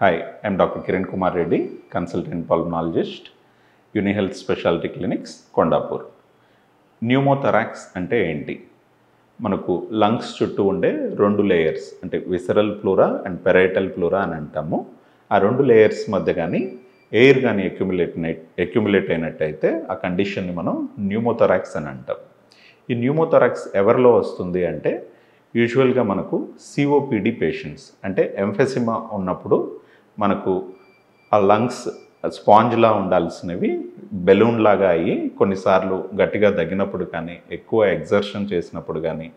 Hi, I'm Dr. Kiran Kumar Reddy, consultant pulmonologist, UniHealth Specialty Clinics, Kondapur. Pneumothorax అంటే ఏంటి? మనకు lungs చుట్టూ ఉండే రెండు లేయర్స్ అంటే visceral pleura and parietal pleura అని అంటాము. ఆ రెండు లేయర్స్ మధ్య కానీ ఎయిర్ కానీ అక్యుములేట్ అయినట్టయితే ఆ కండిషన్ని మనం న్యూమోథరాక్స్ అని అంటాం. ఈ న్యూమోథరాక్స్ ఎవరిలో వస్తుంది అంటే యూజువల్గా మనకు సిఓపిడి పేషెంట్స్ అంటే ఎంఫెసిమా ఉన్నప్పుడు మనకు ఆ లంగ్స్ స్పాంజ్లా ఉండాల్సినవి బెలూన్ లాగా అయ్యి కొన్నిసార్లు గట్టిగా తగ్గినప్పుడు కానీ ఎక్కువ ఎగ్జర్షన్ చేసినప్పుడు కానీ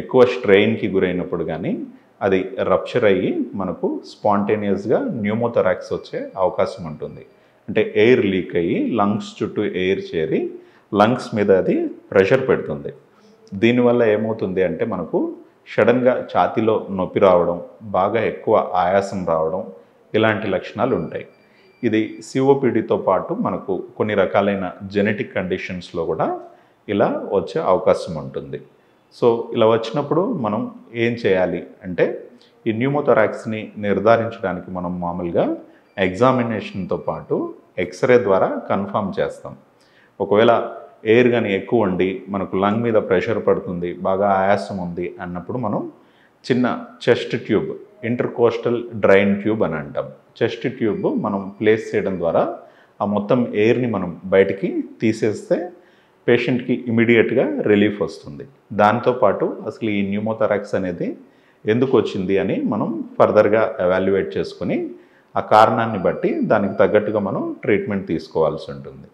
ఎక్కువ స్ట్రెయిన్కి గురైనప్పుడు కానీ అది రప్చర్ అయ్యి మనకు స్పాంటేనియస్గా న్యూమోథరాక్స్ వచ్చే అవకాశం ఉంటుంది. అంటే ఎయిర్ లీక్ అయ్యి లంగ్స్ చుట్టూ ఎయిర్ చేరి లంగ్స్ మీద అది ప్రెషర్ పెడుతుంది. దీనివల్ల ఏమవుతుంది అంటే మనకు సడన్గా ఛాతీలో నొప్పి రావడం, బాగా ఎక్కువ ఆయాసం రావడం ఇలాంటి లక్షణాలు ఉంటాయి. ఇది సిఓపిడితో పాటు మనకు కొన్ని రకాలైన జెనెటిక్ కండిషన్స్లో కూడా ఇలా వచ్చే అవకాశం ఉంటుంది. సో ఇలా వచ్చినప్పుడు మనం ఏం చేయాలి అంటే ఈ న్యూమోథరాక్స్ని నిర్ధారించడానికి మనం మామూలుగా ఎగ్జామినేషన్తో పాటు ఎక్స్రే ద్వారా కన్ఫర్మ్ చేస్తాం. ఒకవేళ ఎయిర్ కానీ ఎక్కువ ఉండి మనకు లంగ్ మీద ప్రెషర్ పడుతుంది, బాగా ఆయాసం ఉంది అన్నప్పుడు మనం చిన్న chest tube, intercostal drain tube అని అంటాం. చెస్ట్ ట్యూబ్ మనం ప్లేస్ చేయడం ద్వారా ఆ మొత్తం ఎయిర్ని మనం బయటికి తీసేస్తే పేషెంట్కి ఇమీడియట్గా రిలీఫ్ వస్తుంది. దాంతోపాటు అసలు ఈ న్యూమోథరాక్స్ అనేది ఎందుకు వచ్చింది అని మనం ఫర్దర్గా ఎవాల్యుయేట్ చేసుకొని ఆ కారణాన్ని బట్టి దానికి తగ్గట్టుగా మనం ట్రీట్మెంట్ తీసుకోవాల్సి ఉంటుంది.